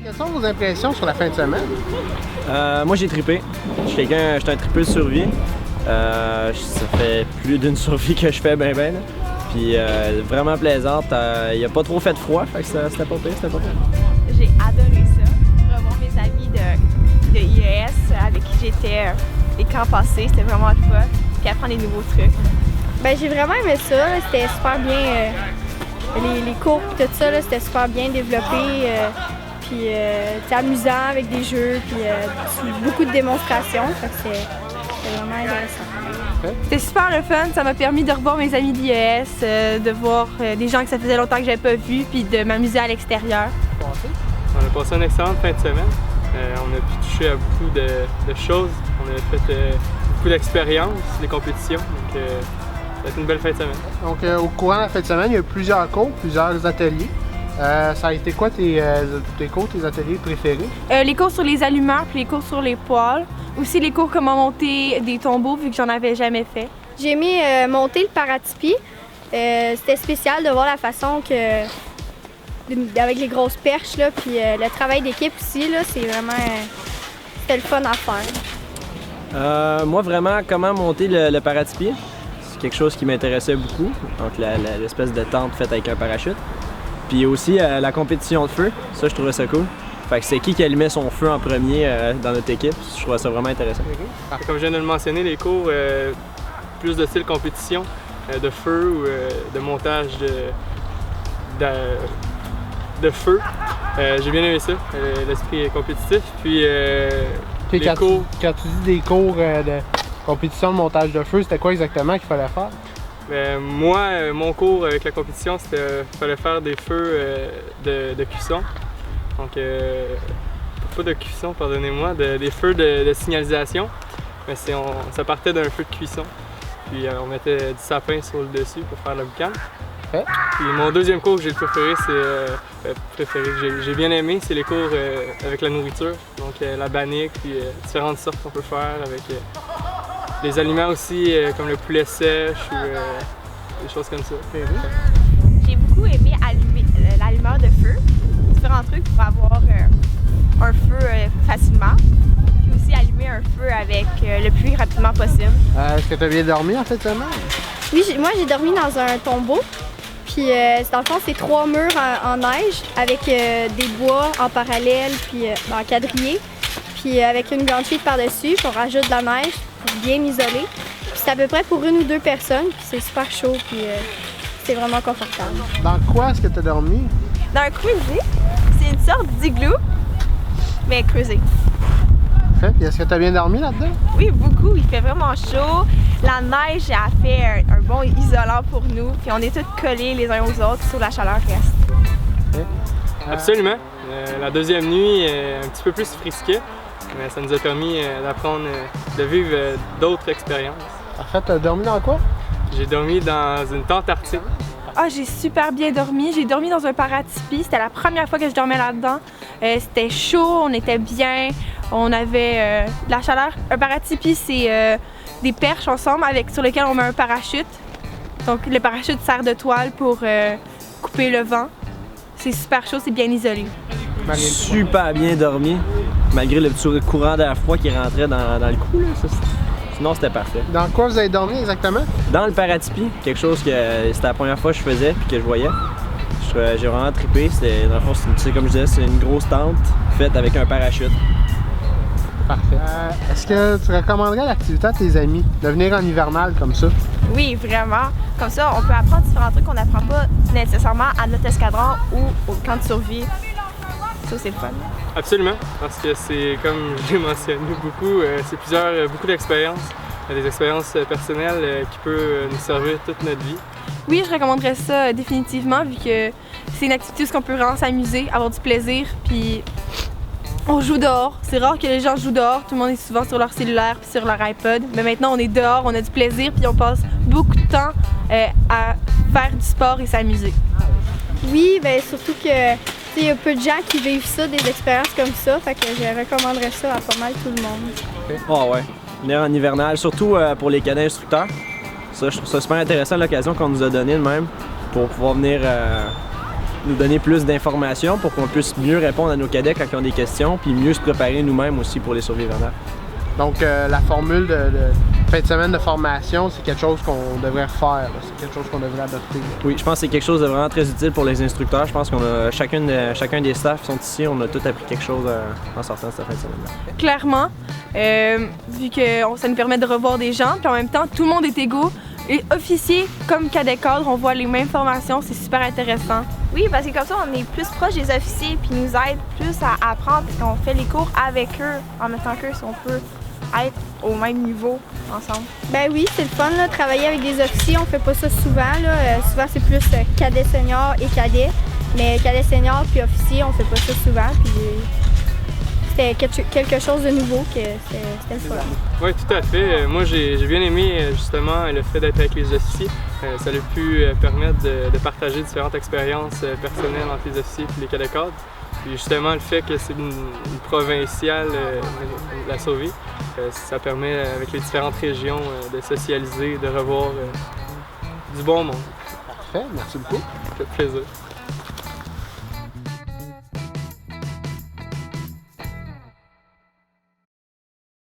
Quelles sont vos impressions sur la fin de semaine? Moi, j'ai trippé. Je suis un tripeux de survie. Ça fait plus d'une survie que je fais ben. Puis vraiment plaisante. Il n'y a pas trop fait froid, fait que c'était pas pire, J'ai adoré ça. Revoir mes amis de IES avec qui j'étais les camps passés, c'était vraiment le fun. Puis apprendre des nouveaux trucs. Ben, j'ai vraiment aimé ça. C'était super bien. Les cours et tout ça, c'était super bien développé. Puis c'était amusant avec des jeux, puis beaucoup de démonstrations. Fait que c'était vraiment intéressant. C'était super le fun, ça m'a permis de revoir mes amis d'IES, de voir des gens que ça faisait longtemps que j'avais pas vus, puis de m'amuser à l'extérieur. On a passé une excellente fin de semaine. On a pu toucher à beaucoup de choses. On a fait beaucoup d'expériences, des compétitions. Donc, ça a été une belle fin de semaine. Donc, au courant de la fin de semaine, il y a eu plusieurs cours, plusieurs ateliers. Ça a été quoi tes cours, tes ateliers préférés? Les cours sur les allumeurs puis les cours sur les poêles. Aussi les cours comment monter des tombeaux vu que j'en avais jamais fait. J'ai aimé monter le paratipi. C'était spécial de voir la façon que, avec les grosses perches, là, puis le travail d'équipe aussi, là, c'est vraiment, c'était le fun à faire. Moi, vraiment, comment monter le paratipi, c'est quelque chose qui m'intéressait beaucoup. Donc, l'espèce de tente faite avec un parachute. Puis aussi, la compétition de feu, ça, je trouvais ça cool. Fait que c'est qui allumait son feu en premier dans notre équipe. Je trouvais ça vraiment intéressant. Comme je viens de le mentionner, les cours plus de style compétition, de feu ou de montage de feu. J'ai bien aimé ça, l'esprit compétitif. Puis Quand tu dis des cours de compétition de montage de feu, c'était quoi exactement qu'il fallait faire? Moi, mon cours avec la compétition, c'était qu'il fallait faire des feux de cuisson. Donc, pas de cuisson, pardonnez-moi, des feux de signalisation. Mais ça partait d'un feu de cuisson. Puis on mettait du sapin sur le dessus pour faire le boucan. Okay. Puis mon deuxième cours que j'ai le préféré, que j'ai bien aimé, c'est les cours avec la nourriture. Donc la bannique, puis différentes sortes qu'on peut faire avec les aliments aussi, comme le poulet sèche ou des choses comme ça. J'ai beaucoup aimé allumer l'allumeur de feu, différents trucs pour avoir un feu facilement, puis aussi allumer un feu avec le plus rapidement possible. Est-ce que tu as bien dormi en fin de semaine? Oui, moi j'ai dormi dans un tombeau. Puis dans le fond, c'est 3 murs en neige avec des bois en parallèle, puis en quadrillé. Puis avec une grande fuite par-dessus, puis on rajoute de la neige pour bien isoler. Puis c'est à peu près pour 1 ou 2 personnes, puis c'est super chaud, puis c'est vraiment confortable. Dans quoi est-ce que tu as dormi? Dans un creusé, c'est une sorte d'igloo, mais creusé. Puis est-ce que tu as bien dormi là-dedans? Oui, beaucoup. Il fait vraiment chaud. La neige a fait un bon isolant pour nous. Puis on est tous collés les uns aux autres, sur la chaleur reste. Absolument. La deuxième nuit est un petit peu plus frisquée, mais ça nous a permis d'apprendre, de vivre d'autres expériences. En fait, tu as dormi dans quoi? J'ai dormi dans une tente arctique. Ah, j'ai super bien dormi. J'ai dormi dans un paratipi. C'était la première fois que je dormais là-dedans. C'était chaud, on était bien. On avait de la chaleur. Un paratipi, c'est des perches ensemble sur lesquelles on met un parachute. Donc le parachute sert de toile pour couper le vent. C'est super chaud, c'est bien isolé. Super bien dormi, malgré le petit courant d'air froid qui rentrait dans le cou. Là. Sinon, c'était parfait. Dans quoi vous avez dormi exactement? Dans le paratipi, quelque chose que c'était la première fois que je faisais et que je voyais. J'ai vraiment trippé. Dans le fond, comme je disais, c'est une grosse tente faite avec un parachute. Parfait. Est-ce que tu recommanderais l'activité à tes amis, de venir en hivernal comme ça? Oui, vraiment. Comme ça, on peut apprendre différents trucs qu'on n'apprend pas nécessairement à notre escadron ou au camp de survie. Ça, c'est le fun. Absolument, parce que c'est, comme j'ai mentionné beaucoup, c'est beaucoup d'expériences, des expériences personnelles qui peuvent nous servir toute notre vie. Oui, je recommanderais ça définitivement, vu que c'est une activité où on peut vraiment s'amuser, avoir du plaisir, puis on joue dehors. C'est rare que les gens jouent dehors, tout le monde est souvent sur leur cellulaire puis sur leur iPod. Mais maintenant, on est dehors, on a du plaisir, puis on passe beaucoup de temps à faire du sport et s'amuser. Oui, bien surtout que il y a peu de gens qui vivent ça, des expériences comme ça, fait que je recommanderais ça à pas mal tout le monde. Ah ouais, venir en hivernal, surtout pour les cadets instructeurs. Ça, je trouve ça super intéressant l'occasion qu'on nous a donnée de même pour pouvoir venir nous donner plus d'informations pour qu'on puisse mieux répondre à nos cadets quand ils ont des questions, puis mieux se préparer nous-mêmes aussi pour les survivants. Donc, la formule de fin de semaine de formation, c'est quelque chose qu'on devrait refaire. C'est quelque chose qu'on devrait adopter. Oui, je pense que c'est quelque chose de vraiment très utile pour les instructeurs. Je pense qu'on a chacun des staffs qui sont ici, on a tous appris quelque chose en sortant de cette fin de semaine-là. Clairement, vu que ça nous permet de revoir des gens, puis en même temps, tout le monde est égaux. Et officiers comme cadet cadre, on voit les mêmes formations, c'est super intéressant. Oui, parce que comme ça, on est plus proche des officiers puis nous aide plus à apprendre parce qu'on fait les cours avec eux en même temps qu'eux si on peut être au même niveau ensemble. Ben oui, c'est le fun, là, travailler avec des officiers, on fait pas ça souvent. Là. Souvent, c'est plus cadet senior et cadet. Mais cadet senior puis officier, on fait pas ça souvent. Puis c'était quelque chose de nouveau que c'était le fun. Oui, tout à fait. Moi, j'ai bien aimé justement le fait d'être avec les officiers. Ça a pu permettre de partager différentes expériences personnelles entre les officiers et les cadets cadres. Puis justement, le fait que c'est une provinciale, la Sauvé, ça permet avec les différentes régions de socialiser, de revoir du bon monde. Parfait, merci beaucoup. Ça fait plaisir.